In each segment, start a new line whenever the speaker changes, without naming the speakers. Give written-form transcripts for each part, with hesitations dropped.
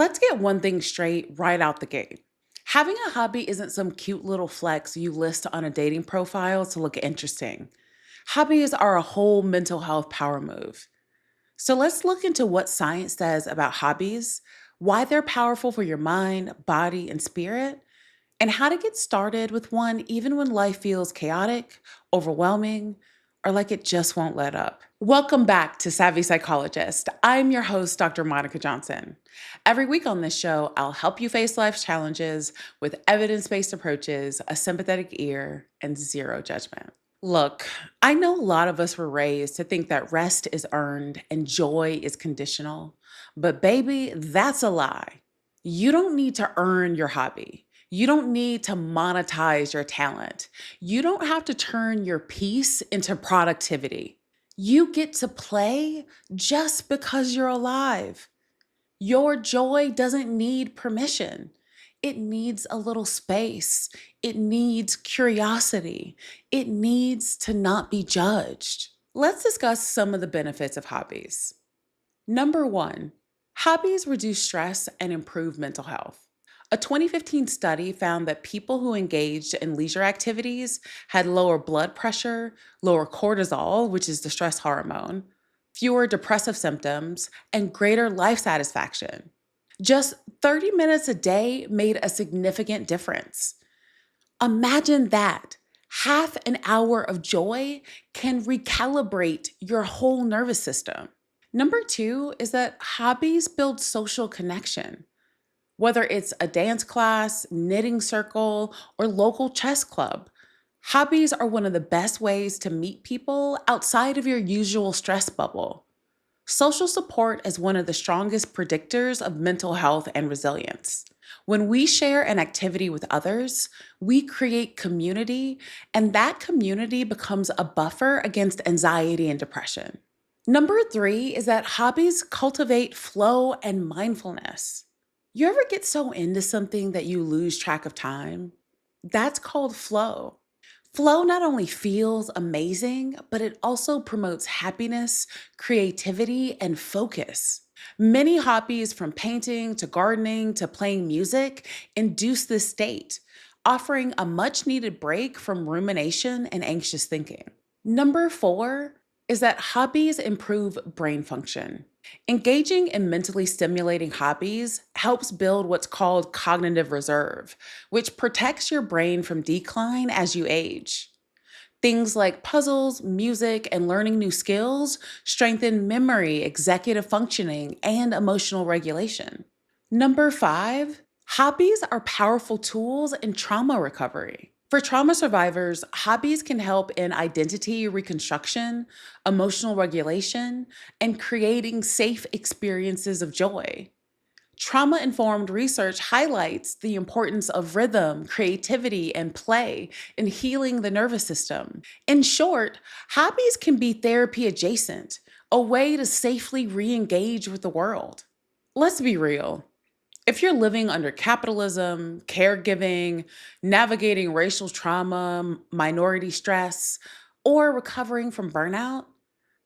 Let's get one thing straight right out the gate. Having a hobby isn't some cute little flex you list on a dating profile to look interesting. Hobbies are a whole mental health power move. So let's look into what science says about hobbies, why they're powerful for your mind, body, and spirit, and how to get started with one even when life feels chaotic, overwhelming, or like it just won't let up. Welcome back to Savvy Psychologist. I'm your host, Dr. Monica Johnson. Every week on this show, I'll help you face life's challenges with evidence based approaches, a sympathetic ear, and zero judgment. Look, I know a lot of us were raised to think that rest is earned and joy is conditional, but baby, that's a lie. You don't need to earn your hobby. You don't need to monetize your talent. You don't have to turn your peace into productivity. You get to play just because you're alive. Your joy doesn't need permission. It needs a little space. It needs curiosity. It needs to not be judged. Let's discuss some of the benefits of hobbies. Number one, hobbies reduce stress and improve mental health. A 2015 study found that people who engaged in leisure activities had lower blood pressure, lower cortisol, which is the stress hormone, fewer depressive symptoms, and greater life satisfaction. Just 30 minutes a day made a significant difference. Imagine that. Half an hour of joy can recalibrate your whole nervous system. Number two is that hobbies build social connection. Whether it's a dance class, knitting circle, or local chess club, hobbies are one of the best ways to meet people outside of your usual stress bubble. Social support is one of the strongest predictors of mental health and resilience. When we share an activity with others, we create community, and that community becomes a buffer against anxiety and depression. Number three is that hobbies cultivate flow and mindfulness. You ever get so into something that you lose track of time? That's called flow. Flow not only feels amazing, but it also promotes happiness, creativity, and focus. Many hobbies, from painting to gardening to playing music, induce this state, offering a much needed break from rumination and anxious thinking. Number four is that hobbies improve brain function. Engaging in mentally stimulating hobbies helps build what's called cognitive reserve, which protects your brain from decline as you age. Things like puzzles, music, and learning new skills strengthen memory, executive functioning, and emotional regulation. Number five, hobbies are powerful tools in trauma recovery. For trauma survivors, hobbies can help in identity reconstruction, emotional regulation, and creating safe experiences of joy. Trauma informed research highlights the importance of rhythm, creativity, and play in healing the nervous system. In short, hobbies can be therapy adjacent, a way to safely re engage with the world. Let's be real. If you're living under capitalism, caregiving, navigating racial trauma, minority stress, or recovering from burnout,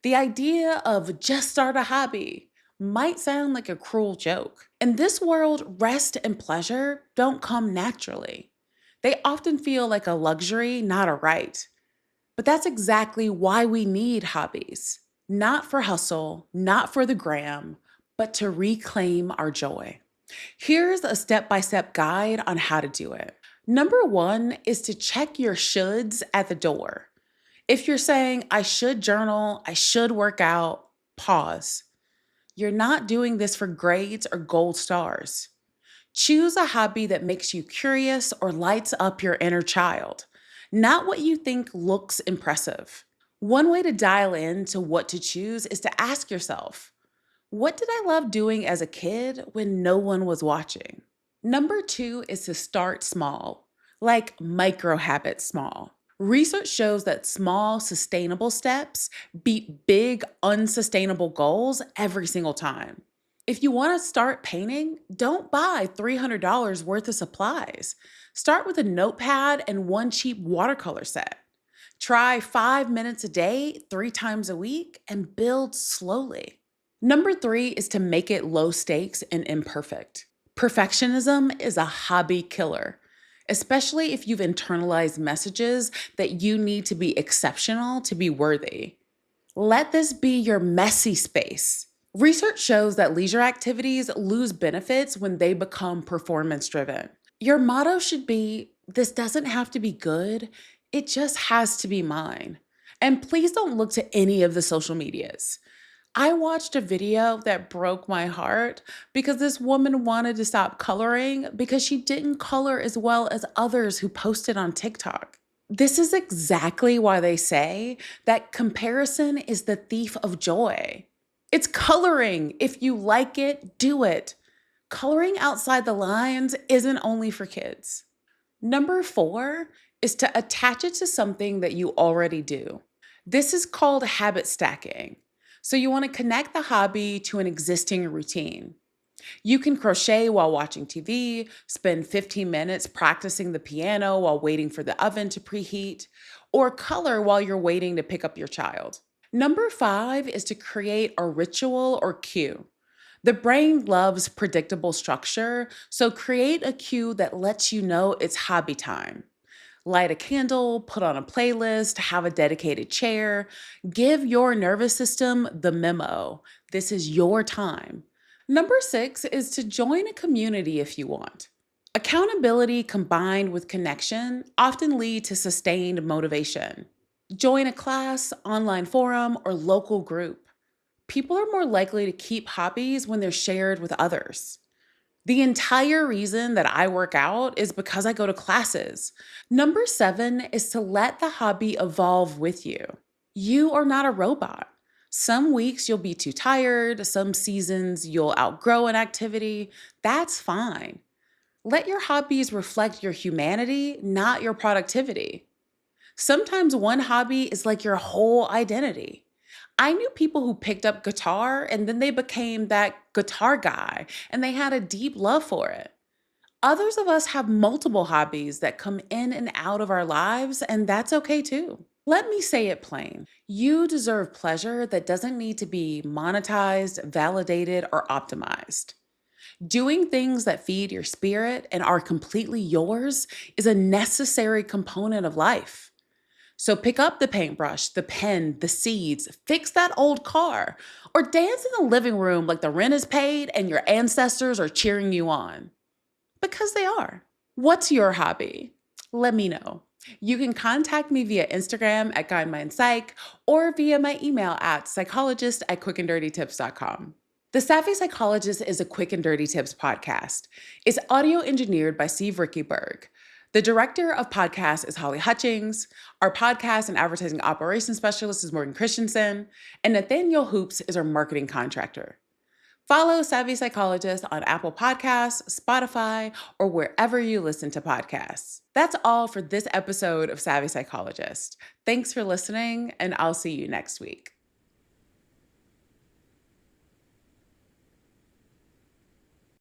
the idea of just start a hobby might sound like a cruel joke. In this world, rest and pleasure don't come naturally. They often feel like a luxury, not a right. But that's exactly why we need hobbies. Not for hustle, not for the gram, but to reclaim our joy. Here's a step by step guide on how to do it. Number one is to check your shoulds at the door. If you're saying, I should journal, I should work out, pause. You're not doing this for grades or gold stars. Choose a hobby that makes you curious or lights up your inner child, not what you think looks impressive. One way to dial in to what to choose is to ask yourself, what did I love doing as a kid when no one was watching? Number two is to start small, like micro habits small. Research shows that small, sustainable steps beat big, unsustainable goals every single time. If you want to start painting, don't buy $300 worth of supplies. Start with a notepad and one cheap watercolor set. Try 5 minutes a day, 3 times a week, and build slowly. Number three is to make it low stakes and imperfect. Perfectionism is a hobby killer, especially if you've internalized messages that you need to be exceptional to be worthy. Let this be your messy space. Research shows that leisure activities lose benefits when they become performance driven. Your motto should be, this doesn't have to be good, it just has to be mine. And please don't look to any of the social medias. I watched a video that broke my heart because this woman wanted to stop coloring because she didn't color as well as others who posted on TikTok. This is exactly why they say that comparison is the thief of joy. It's coloring. If you like it, do it. Coloring outside the lines isn't only for kids. Number four is to attach it to something that you already do. This is called habit stacking. So you want to connect the hobby to an existing routine. You can crochet while watching TV, spend 15 minutes practicing the piano while waiting for the oven to preheat, or color while you're waiting to pick up your child. Number five is to create a ritual or cue. The brain loves predictable structure, so create a cue that lets you know it's hobby time. Light a candle, put on a playlist, have a dedicated chair. Give your nervous system the memo. This is your time. Number six is to join a community if you want. Accountability combined with connection often lead to sustained motivation. Join a class, online forum, or local group. People are more likely to keep hobbies when they're shared with others. The entire reason that I work out is because I go to classes. Number seven is to let the hobby evolve with you. You are not a robot. Some weeks you'll be too tired, some seasons you'll outgrow an activity. That's fine. Let your hobbies reflect your humanity, not your productivity. Sometimes one hobby is like your whole identity. I knew people who picked up guitar and then they became that guitar guy and they had a deep love for it. Others of us have multiple hobbies that come in and out of our lives, and that's okay too. Let me say it plain. You deserve pleasure that doesn't need to be monetized, validated, or optimized. Doing things that feed your spirit and are completely yours is a necessary component of life. So pick up the paintbrush, the pen, the seeds, fix that old car, or dance in the living room like the rent is paid and your ancestors are cheering you on. Because they are. What's your hobby? Let me know. You can contact me via Instagram at GuideMindPsych or via my email at psychologist@quickanddirtytips.com. The Savvy Psychologist is a quick and dirty tips podcast. It's audio engineered by Steve Rickyberg. The director of podcasts is Holly Hutchings. Our podcast and advertising operations specialist is Morgan Christensen. And Nathaniel Hoops is our marketing contractor. Follow Savvy Psychologist on Apple Podcasts, Spotify, or wherever you listen to podcasts. That's all for this episode of Savvy Psychologist. Thanks for listening, and I'll see you next week.